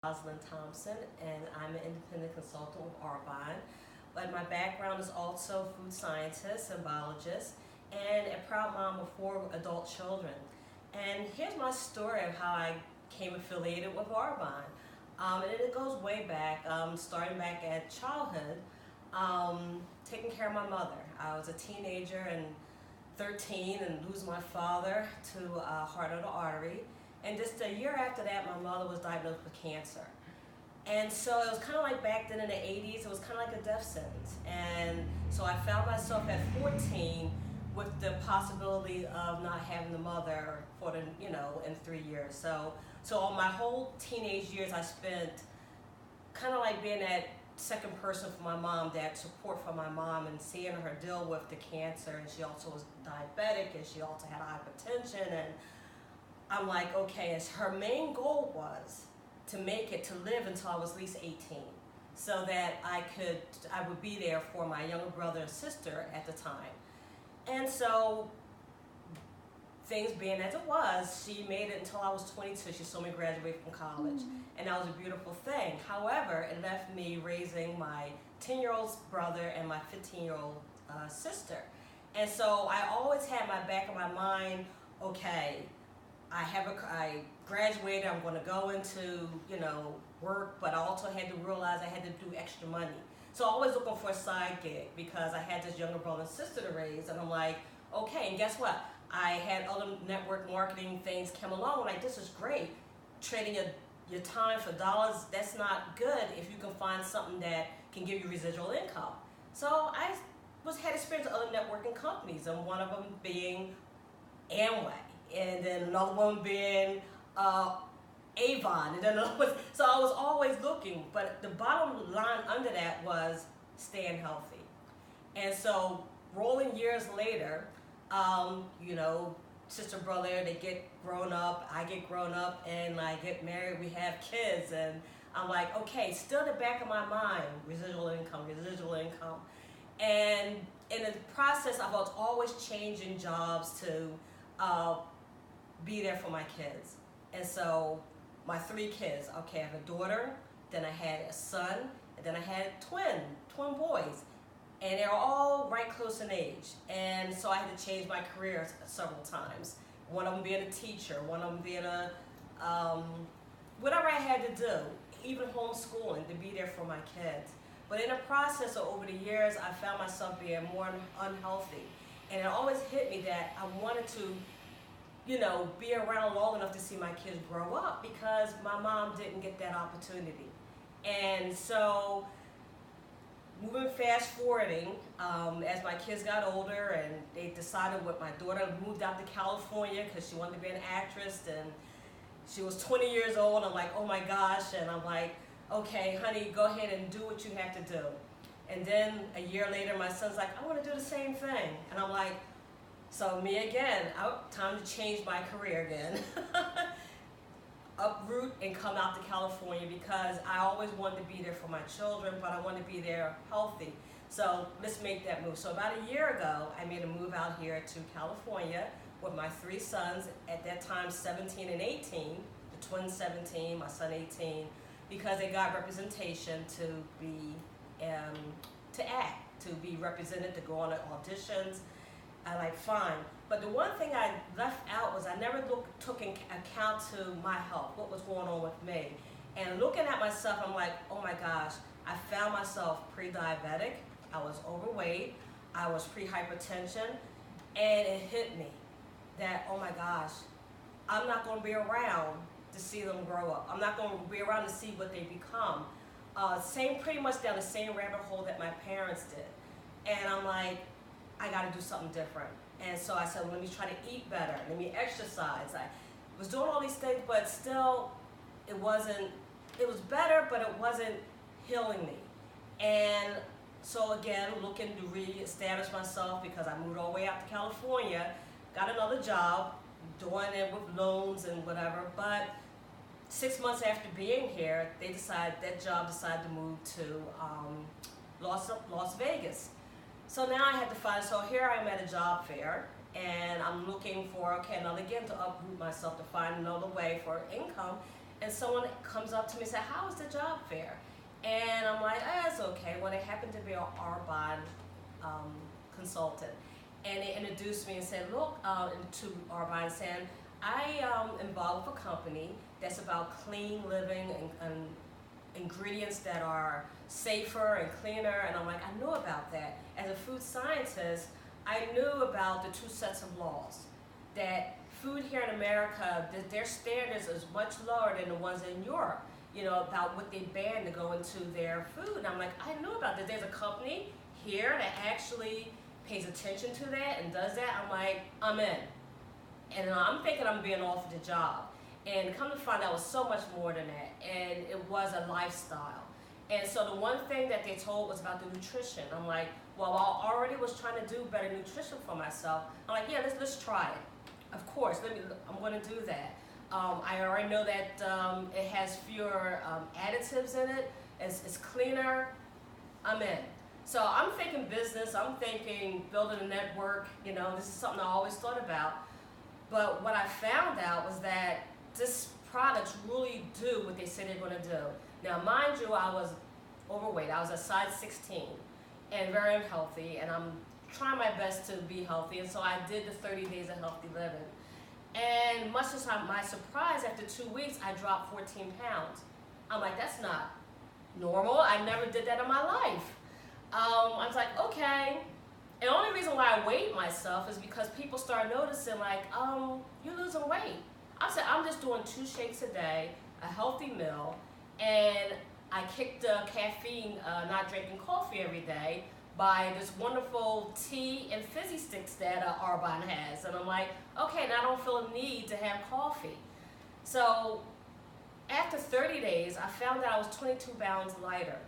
Rosalind Thompson, and I'm an independent consultant with Arbonne. But my background is also food scientist and biologist, and a proud mom of 4 adult children. And here's my story of how I came affiliated with Arbonne. And it goes way back, starting back at childhood, taking care of my mother. I was a teenager and 13 and losing my father to heart of the artery. And just a year after that, my mother was diagnosed with cancer. And so it was kind of like back then in the 80s, it was kind of like a death sentence. And so I found myself at 14 with the possibility of not having the mother for in 3 years. So all my whole teenage years I spent kind of like being that second person for my mom, that support for my mom, and seeing her deal with the cancer. And she also was diabetic, and she also had hypertension. And I'm like, okay, as her main goal was to make it to live until I was at least 18, so that I would be there for my younger brother and sister at the time. And so things being as it was, she made it until I was 22. She saw me graduate from college, and that was a beautiful thing. However, it left me raising my 10-year-old brother and my 15-year-old sister. And so I always had my back of my mind, okay, I graduated, I'm going to go into, work, but I also had to realize I had to do extra money. So always looking for a side gig because I had this younger brother and sister to raise, and I'm like, okay, and guess what? I had other network marketing things come along. I'm like, this is great. Trading your time for dollars, that's not good if you can find something that can give you residual income. So I had experience with other networking companies, and one of them being Amway, and then another one being Avon, and then another one. So I was always looking, but the bottom line under that was staying healthy. And so rolling years later, sister, brother, they get grown up, I get grown up, and I get married, we have kids, and I'm like, okay, still in the back of my mind, residual income. And in the process, I was always changing jobs to be there for my kids. And so my 3 kids, okay, I have a daughter, then I had a son, and then I had twin boys. And they're all right close in age. And so I had to change my career several times. One of them being a teacher, one of them being whatever I had to do, even homeschooling, to be there for my kids. But in the process of over the years, I found myself being more unhealthy. And it always hit me that I wanted to, be around long enough to see my kids grow up, because my mom didn't get that opportunity. And so moving fast forwarding, as my kids got older and they decided with my daughter moved out to California because she wanted to be an actress, and she was 20 years old. I'm like, oh my gosh. And I'm like, okay, honey, go ahead and do what you have to do. And then a year later, my son's like, I want to do the same thing. And I'm like, so me again, time to change my career again. Uproot and come out to California, because I always wanted to be there for my children, but I wanted to be there healthy. So let's make that move. So about a year ago, I made a move out here to California with my 3 sons, at that time 17 and 18, the twins 17, my son 18, because they got representation to be, to act, to be represented, to go on auditions. I like, fine. But the one thing I left out was I never took account to my health, what was going on with me. And looking at myself, I'm like, oh my gosh, I found myself pre-diabetic, I was overweight, I was pre-hypertension, and it hit me that, oh my gosh, I'm not going to be around to see them grow up. I'm not going to be around to see what they become. Pretty much down the same rabbit hole that my parents did. And I'm like, I got to do something different. And so I said, well, let me try to eat better. Let me exercise. I was doing all these things, but still, it was better, but it wasn't healing me. And so again, looking to reestablish myself, because I moved all the way out to California, got another job, doing it with loans and whatever. But 6 months after being here, that job decided to move to Las Vegas. So now I had to so here I am at a job fair, and I'm looking for, to uproot myself, to find another way for income. and someone comes up to me and says, "How was the job fair?" And I'm like, it's okay. Well, they happened to be an Arbonne consultant. And they introduced me and said, look, to Arbonne, saying, I am involved with a company that's about clean living and ingredients that are safer and cleaner. And I'm like, I know about that. As a food scientist, I knew about the two sets of laws. That food here in America, their standards is much lower than the ones in Europe, about what they ban to go into their food. And I'm like, I knew about that. There's a company here that actually pays attention to that and does that. I'm like, I'm in. And I'm thinking I'm being offered the job. And come to find out, it was so much more than that. And it was a lifestyle. And so the one thing that they told was about the nutrition. I'm like, well, I already was trying to do better nutrition for myself. I'm like, yeah, let's try it. Of course, I'm going to do that. I already know that it has fewer additives in it. It's cleaner. I'm in. So I'm thinking business. I'm thinking building a network. This is something I always thought about. But what I found out was that this products really do what they say they're going to do. Now, mind you, I was overweight. I was a size 16 and very unhealthy, and I'm trying my best to be healthy, and so I did the 30 days of healthy living. And much to my surprise, after 2 weeks, I dropped 14 pounds. I'm like, that's not normal. I never did that in my life. I was like, okay. And the only reason why I weighed myself is because people start noticing, like, you're losing weight. I said, I'm just doing 2 shakes a day, a healthy meal, and I kicked the caffeine, not drinking coffee every day, by this wonderful tea and fizzy sticks that Arbonne has. And I'm like, okay, now I don't feel a need to have coffee. So after 30 days, I found that I was 22 pounds lighter.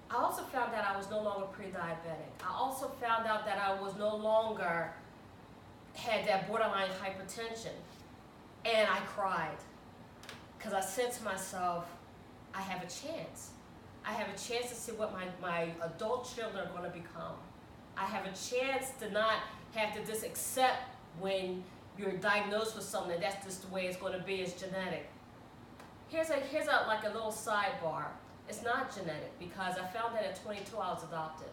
I also found that I was no longer pre-diabetic. I also found out that I was no longer had that borderline hypertension. And I cried because I said to myself, I have a chance. I have a chance to see what my adult children are going to become. I have a chance to not have to just accept when you're diagnosed with something, that's just the way it's going to be, it's genetic. Here's like a little sidebar. It's not genetic, because I found that at 22 I was adopted.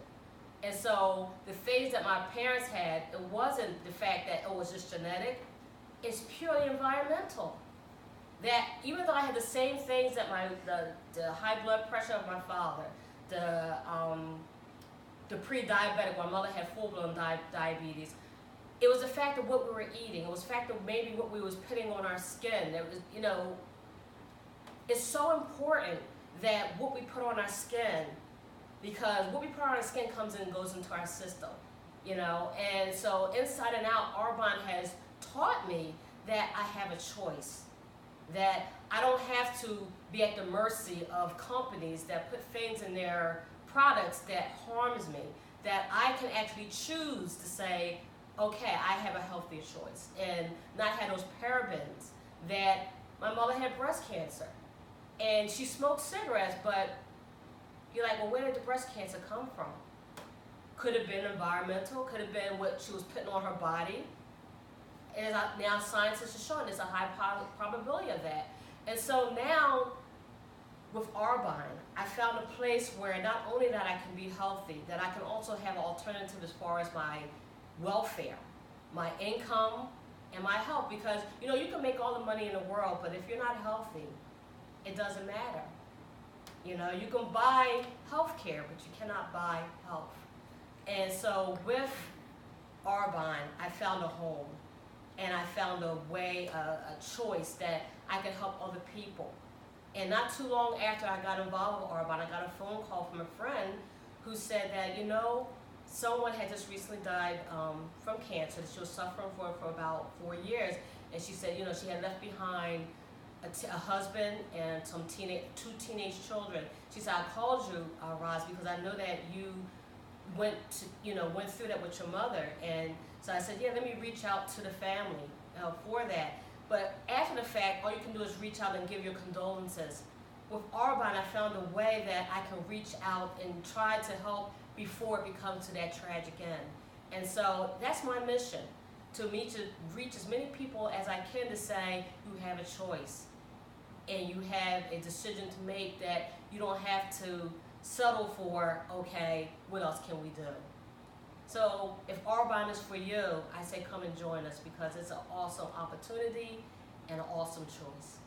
And so the phase that my parents had, it wasn't the fact that it was just genetic, it's purely environmental. That even though I had the same things that the high blood pressure of my father, the pre-diabetic, my mother had full-blown diabetes, it was the fact of what we were eating. It was the fact of maybe what we was putting on our skin. It was, it's so important that what we put on our skin, because what we put on our skin comes in and goes into our system, and so inside and out, Arbonne has taught me that I have a choice, that I don't have to be at the mercy of companies that put things in their products that harms me, that I can actually choose to say, okay, I have a healthier choice, and not have those parabens. That my mother had breast cancer, and she smoked cigarettes, but you're like, well, where did the breast cancer come from? Could have been environmental, could have been what she was putting on her body. And now scientists are showing there's a high probability of that. And so now, with Arbonne, I found a place where not only that I can be healthy, that I can also have an alternative as far as my welfare, my income, and my health. Because, you can make all the money in the world, but if you're not healthy, it doesn't matter. You can buy health care, but you cannot buy health. And so with Arbonne, I found a home. And I found a way, a choice that I could help other people. And not too long after I got involved with Arbonne, I got a phone call from a friend who said that, someone had just recently died from cancer. She was suffering for about 4 years. And she said, she had left behind a husband and two teenage children. She said, I called you, Roz, because I know that you went through that with your mother. And so I said, yeah, let me reach out to the family for that. But after the fact, all you can do is reach out and give your condolences. With Arbonne, I found a way that I can reach out and try to help before it becomes to that tragic end. And so that's my mission, to reach as many people as I can to say, you have a choice. and you have a decision to make that you don't have to settle for, okay, what else can we do? So if Arbonne is for you, I say come and join us because it's an awesome opportunity and an awesome choice.